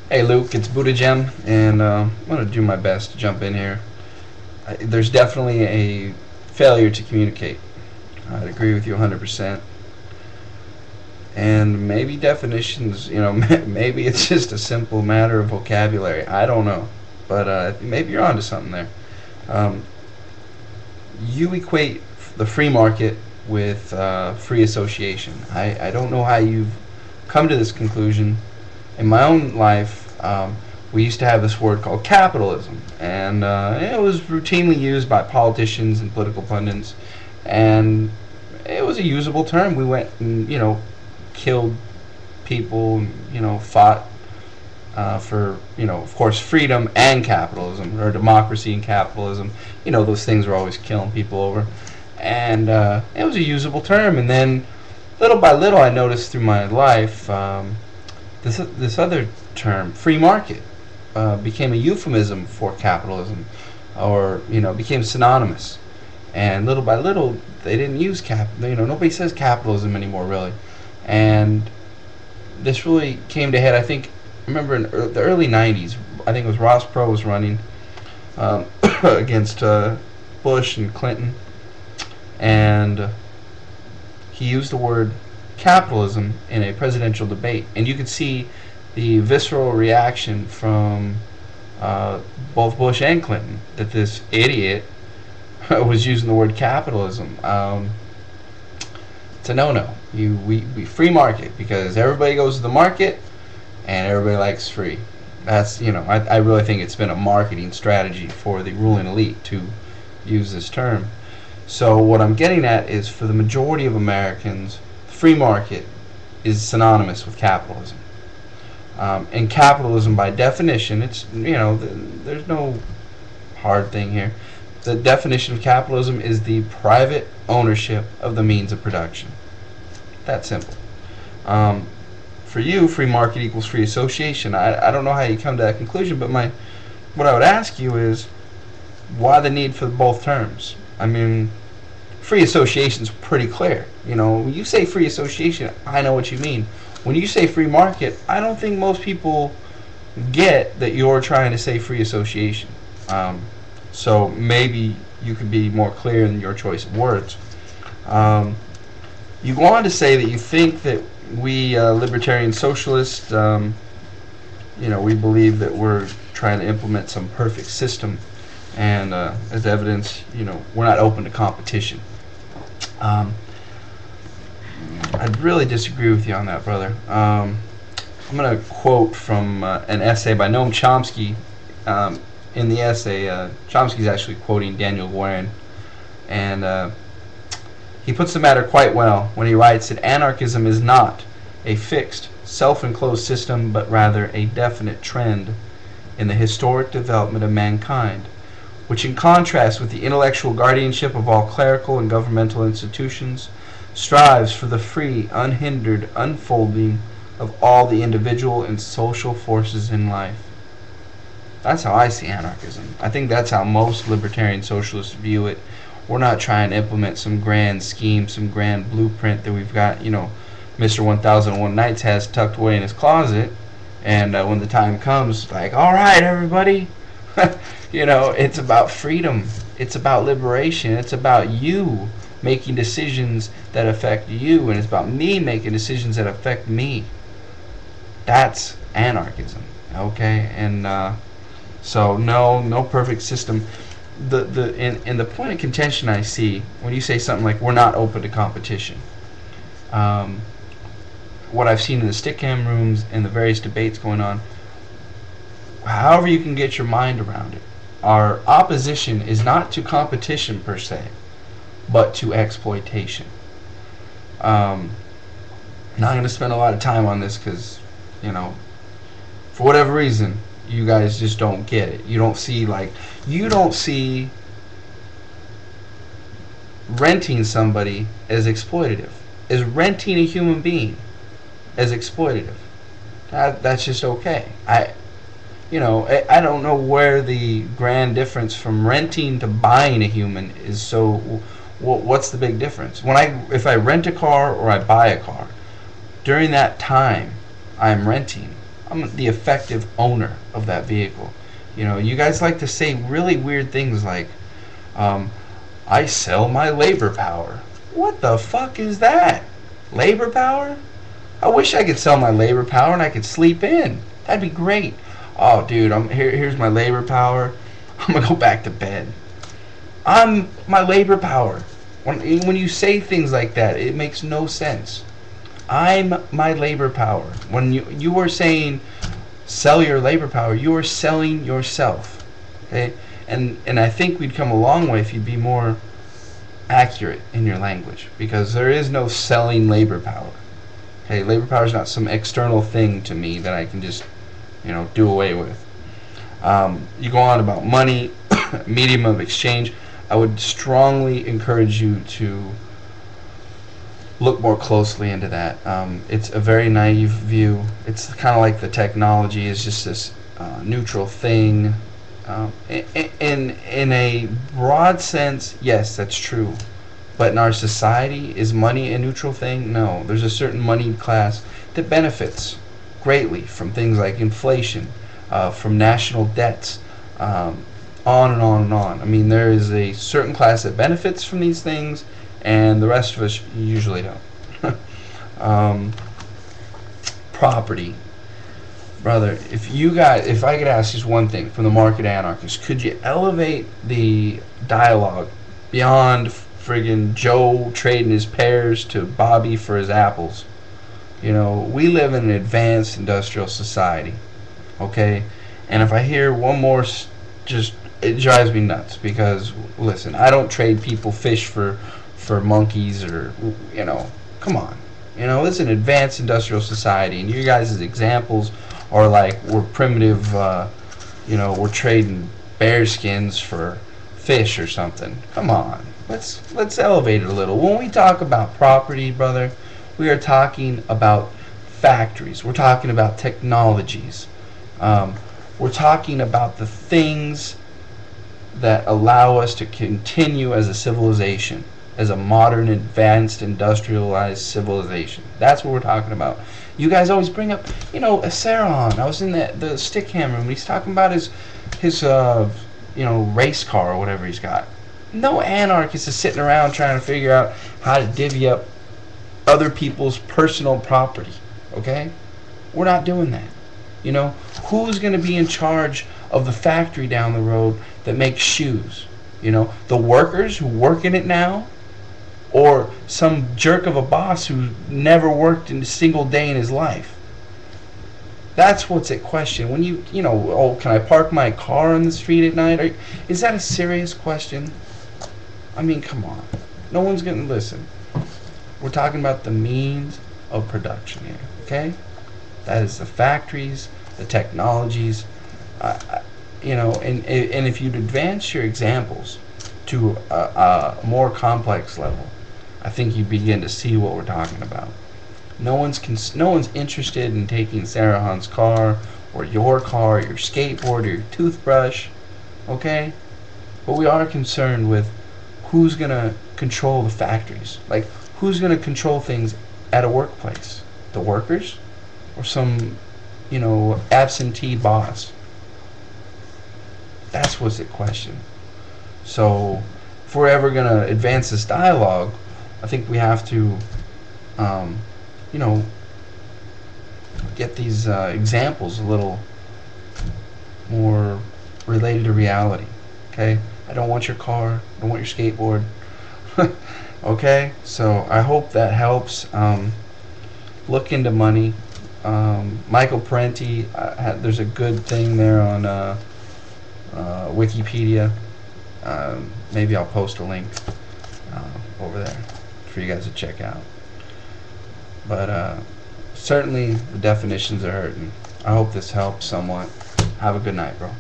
Hey Luke, it's Buddha Gem, and I'm going to do my best to jump in here. There's definitely a failure to communicate. I'd agree with you 100%. And maybe definitions, maybe it's just a simple matter of vocabulary. I don't know. But maybe you're onto something there. Um, you equate the free market with free association. I don't know how you've come to this conclusion. In my own life, we used to have this word called capitalism, and it was routinely used by politicians and political pundits, and it was a usable term. We went and killed people, fought for of course, freedom and capitalism, or democracy and capitalism. Those things were always killing people over, and it was a usable term. And then, little by little, I noticed through my life. This other term, free market, became a euphemism for capitalism, or became synonymous. And little by little, they didn't use nobody says capitalism anymore, really. And this really came to head. I remember in the early '90s. I think it was Ross Perot was running against Bush and Clinton, and he used the word capitalism in a presidential debate, and you could see the visceral reaction from both Bush and Clinton that this idiot was using the word capitalism. It's a no-no. We free market because everybody goes to the market and everybody likes free. That's I really think it's been a marketing strategy for the ruling elite to use this term. So what I'm getting at is, for the majority of Americans, free market is synonymous with capitalism, and capitalism, by definition, it's there's no hard thing here. The definition of capitalism is the private ownership of the means of production. That simple. For you, free market equals free association. I don't know how you come to that conclusion, but what I would ask you is, why the need for both terms? I mean, free association is pretty clear. When you say free association, I know what you mean. When you say free market, I don't think most people get that you're trying to say free association. So maybe you could be more clear in your choice of words. You go on to say that you think that we libertarian socialists, we believe that we're trying to implement some perfect system, and as evidence, we're not open to competition. I'd really disagree with you on that, brother. I'm going to quote from an essay by Noam Chomsky. In the essay, Chomsky's actually quoting Daniel Warren, and he puts the matter quite well when he writes that anarchism is not a fixed, self-enclosed system, but rather a definite trend in the historic development of mankind, which, in contrast with the intellectual guardianship of all clerical and governmental institutions, strives for the free, unhindered unfolding of all the individual and social forces in life. That's how I see anarchism. I think that's how most libertarian socialists view it. We're not trying to implement some grand scheme, some grand blueprint that we've got, Mr. 1001 Nights has tucked away in his closet, and when the time comes, like, all right, everybody, it's about freedom. It's about liberation. It's about you making decisions that affect you, and it's about me making decisions that affect me. That's anarchism, okay? And so no perfect system. In the point of contention I see when you say something like, we're not open to competition, what I've seen in the stick cam rooms and the various debates going on, however you can get your mind around it, our opposition is not to competition per se, but to exploitation. Not going to spend a lot of time on this because, for whatever reason, you guys just don't get it. You don't see renting somebody as exploitative, as renting a human being as exploitative. That's just okay. I don't know where the grand difference from renting to buying a human is. So what's the big difference? If I rent a car or I buy a car, during that time I'm renting, I'm the effective owner of that vehicle. You know, you guys like to say really weird things like, I sell my labor power. What the fuck is that? Labor power? I wish I could sell my labor power and I could sleep in. That'd be great. Oh, dude, here's my labor power. I'm gonna go back to bed. I'm my labor power. When you say things like that, it makes no sense. I'm my labor power. When you are saying sell your labor power, you are selling yourself. Okay? And I think we'd come a long way if you'd be more accurate in your language, because there is no selling labor power. Okay, labor power is not some external thing to me that I can just, do away with. You go on about money, medium of exchange. I would strongly encourage you to look more closely into that. It's a very naive view. It's kind of like the technology is just this neutral thing. In a broad sense, yes, that's true. But in our society, is money a neutral thing? No. There's a certain money class that benefits greatly from things like inflation, from national debts, on and on and on. I mean, there is a certain class that benefits from these things, and the rest of us usually don't. Property. Brother, if I could ask just one thing from the Market Anarchist, could you elevate the dialogue beyond friggin' Joe trading his pears to Bobby for his apples? We live in an advanced industrial society, okay? And if I hear one more, it drives me nuts, because, listen, I don't trade people fish for monkeys or, come on. It's an advanced industrial society, and you guys' examples are like we're primitive, we're trading bear skins for fish or something. Come on. Let's elevate it a little. When we talk about property, brother, we are talking about factories. We're talking about technologies. We're talking about the things that allow us to continue as a civilization, as a modern, advanced, industrialized civilization. That's what we're talking about. You guys always bring up, Saron. I was in the stick hammer when he's talking about his race car or whatever he's got. No anarchist is sitting around trying to figure out how to divvy up other people's personal property. Okay? We're not doing that. Who's going to be in charge of the factory down the road that makes shoes? The workers who work in it now, or some jerk of a boss who never worked in a single day in his life? That's what's at question. When can I park my car on the street at night? Is that a serious question? I mean, come on. No one's going to listen. We're talking about the means of production here, okay? That is the factories, the technologies, and if you'd advance your examples to a more complex level, I think you begin to see what we're talking about. No one's interested in taking Sarah Han's car, or your car, or your skateboard, or your toothbrush, okay? But we are concerned with who's going to control the factories. Like, who's going to control things at a workplace? The workers? Or some, absentee boss? That's what's at question. So, if we're ever going to advance this dialogue, I think we have to, get these examples a little more related to reality. Okay? I don't want your car. I don't want your skateboard. Okay? So I hope that helps. Look into money. Michael Parenti, there's a good thing there on Wikipedia. Maybe I'll post a link over there for you guys to check out. But certainly the definitions are hurting. I hope this helps somewhat. Have a good night, bro.